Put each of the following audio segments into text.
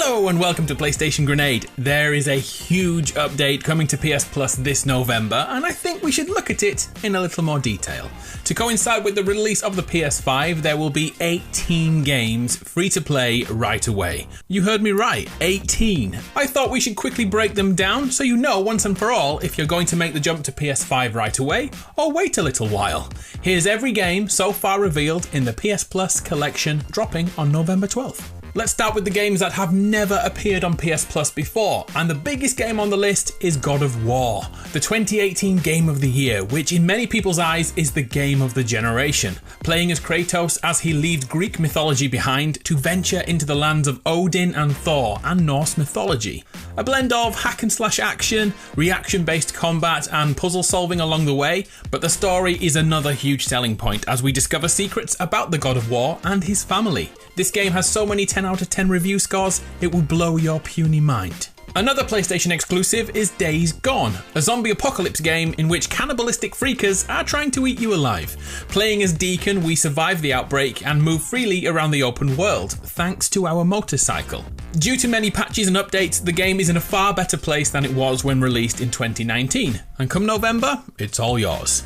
Hello and welcome to PlayStation Grenade. There is a huge update coming to PS Plus this November, and I think we should look at it in a little more detail. To coincide with the release of the PS5, there will be 18 games free to play right away. You heard me right, 18. I thought we should quickly break them down so you know once and for all if you're going to make the jump to PS5 right away or wait a little while. Here's every game so far revealed in the PS Plus collection dropping on November 12th. Let's start with the games that have never appeared on PS Plus before, and the biggest game on the list is God of War, the 2018 Game of the Year, which in many people's eyes is the game of the generation. Playing as Kratos as he leaves Greek mythology behind to venture into the lands of Odin and Thor and Norse mythology. A blend of hack and slash action, reaction-based combat and puzzle solving along the way, but the story is another huge selling point as we discover secrets about the God of War and his family. This game has so many 10 out of 10 review scores, it will blow your puny mind. Another PlayStation exclusive is Days Gone, a zombie apocalypse game in which cannibalistic freakers are trying to eat you alive. Playing as Deacon, we survive the outbreak and move freely around the open world, thanks to our motorcycle. Due to many patches and updates, the game is in a far better place than it was when released in 2019, and come November, it's all yours.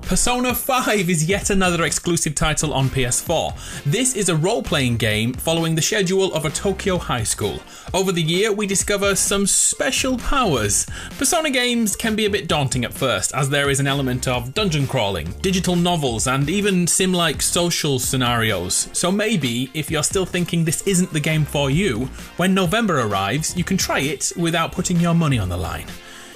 Persona 5 is yet another exclusive title on PS4. This is a role-playing game following the schedule of a Tokyo high school. Over the year, we discover some special powers. Persona games can be a bit daunting at first, as there is an element of dungeon crawling, digital novels, and even sim-like social scenarios. So maybe, if you're still thinking this isn't the game for you, when November arrives, you can try it without putting your money on the line.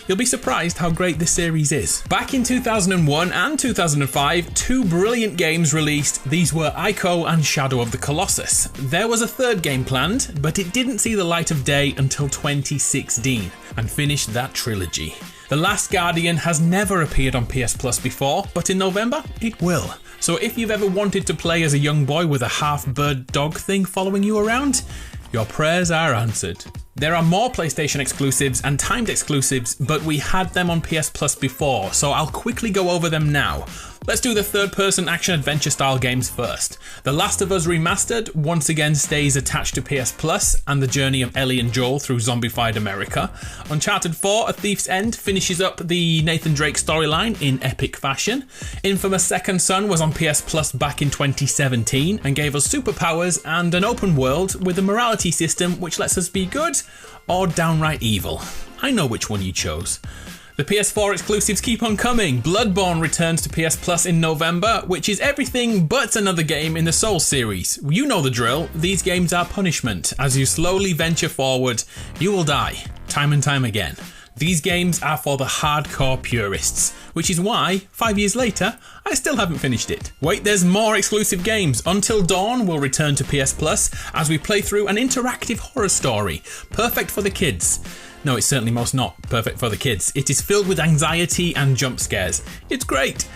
You'll be surprised how great this series is. Back in 2001 and 2005, two brilliant games released. These were Ico and Shadow of the Colossus. There was a third game planned, but it didn't see the light of day until 2016 and finished that trilogy. The Last Guardian has never appeared on PS Plus before, but in November it will. So if you've ever wanted to play as a young boy with a half-bird dog thing following you around, your prayers are answered. There are more PlayStation exclusives and timed exclusives, but we had them on PS Plus before, so I'll quickly go over them now. Let's do the third-person action-adventure style games first. The Last of Us Remastered once again stays attached to PS Plus and the journey of Ellie and Joel through zombified America. Uncharted 4: A Thief's End finishes up the Nathan Drake storyline in epic fashion. Infamous Second Son was on PS Plus back in 2017 and gave us superpowers and an open world with a morality system which lets us be good or downright evil. I know which one you chose. The PS4 exclusives keep on coming. Bloodborne returns to PS Plus in November, which is everything but another game in the Souls series. You know the drill, these games are punishment. As you slowly venture forward, you will die, time and time again. These games are for the hardcore purists, which is why, 5 years later, I still haven't finished it. Wait, there's more exclusive games. Until Dawn will return to PS Plus as we play through an interactive horror story, perfect for the kids. No, it's certainly most not perfect for the kids. It is filled with anxiety and jump scares. It's great.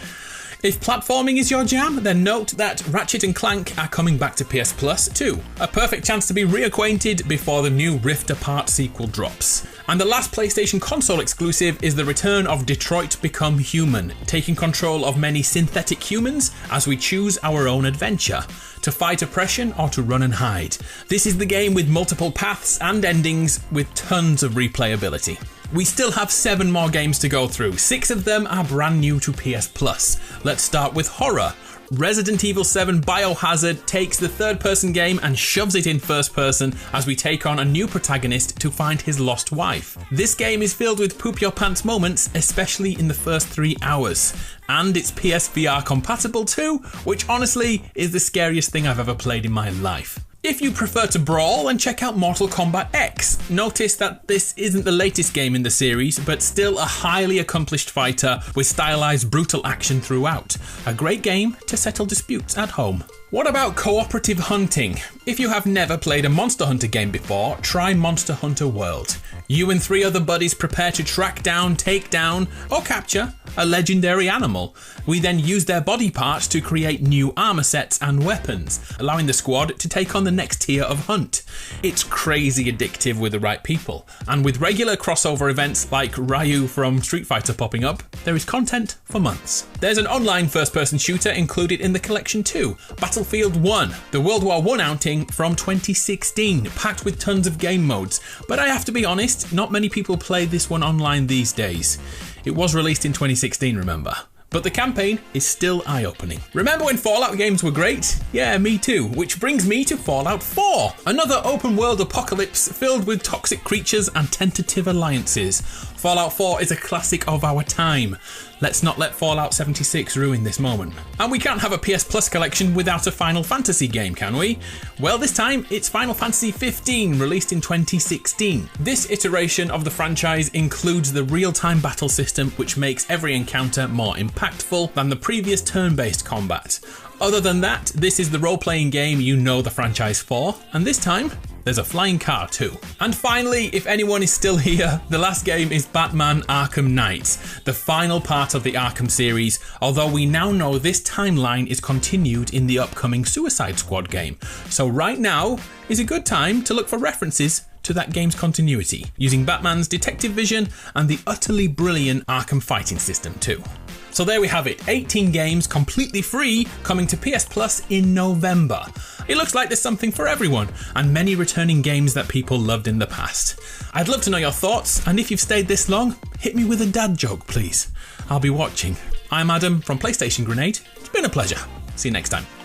If platforming is your jam, then note that Ratchet & Clank are coming back to PS Plus too. A perfect chance to be reacquainted before the new Rift Apart sequel drops. And the last PlayStation console exclusive is the return of Detroit Become Human, taking control of many synthetic humans as we choose our own adventure, to fight oppression or to run and hide. This is the game with multiple paths and endings with tons of replayability. We still have 7 more games to go through. 6 of them are brand new to PS Plus. Let's start with horror. Resident Evil 7 Biohazard takes the third-person game and shoves it in first person as we take on a new protagonist to find his lost wife. This game is filled with poop-your-pants moments, especially in the first 3 hours. And it's PSVR compatible too, which honestly is the scariest thing I've ever played in my life. If you prefer to brawl, then check out Mortal Kombat X. Notice that this isn't the latest game in the series, but still a highly accomplished fighter with stylized brutal action throughout. A great game to settle disputes at home. What about cooperative hunting? If you have never played a Monster Hunter game before, try Monster Hunter World. You and 3 other buddies prepare to track down, take down, or capture a legendary animal. We then use their body parts to create new armor sets and weapons, allowing the squad to take on the next tier of hunt. It's crazy addictive with the right people, and with regular crossover events like Ryu from Street Fighter popping up, there is content for months. There's an online first-person shooter included in the collection too, Battle Battlefield 1, the World War I outing from 2016, packed with tons of game modes. But I have to be honest, not many people play this one online these days. It was released in 2016, remember? But the campaign is still eye-opening. Remember when Fallout games were great? Yeah, me too. Which brings me to Fallout 4, another open-world apocalypse filled with toxic creatures and tentative alliances. Fallout 4 is a classic of our time. Let's not let Fallout 76 ruin this moment. And we can't have a PS Plus collection without a Final Fantasy game, can we? Well, this time it's Final Fantasy 15, released in 2016. This iteration of the franchise includes the real-time battle system, which makes every encounter more impactful than the previous turn-based combat. Other than that, this is the role-playing game you know the franchise for, and this time, there's a flying car too. And finally, if anyone is still here, the last game is Batman Arkham Knight, the final part of the Arkham series, although we now know this timeline is continued in the upcoming Suicide Squad game. So right now is a good time to look for references to that game's continuity, using Batman's detective vision and the utterly brilliant Arkham fighting system too. So there we have it, 18 games completely free coming to PS Plus in November. It looks like there's something for everyone, and many returning games that people loved in the past. I'd love to know your thoughts, and if you've stayed this long, hit me with a dad joke please. I'll be watching. I'm Adam from PlayStation Grenade. It's been a pleasure. See you next time.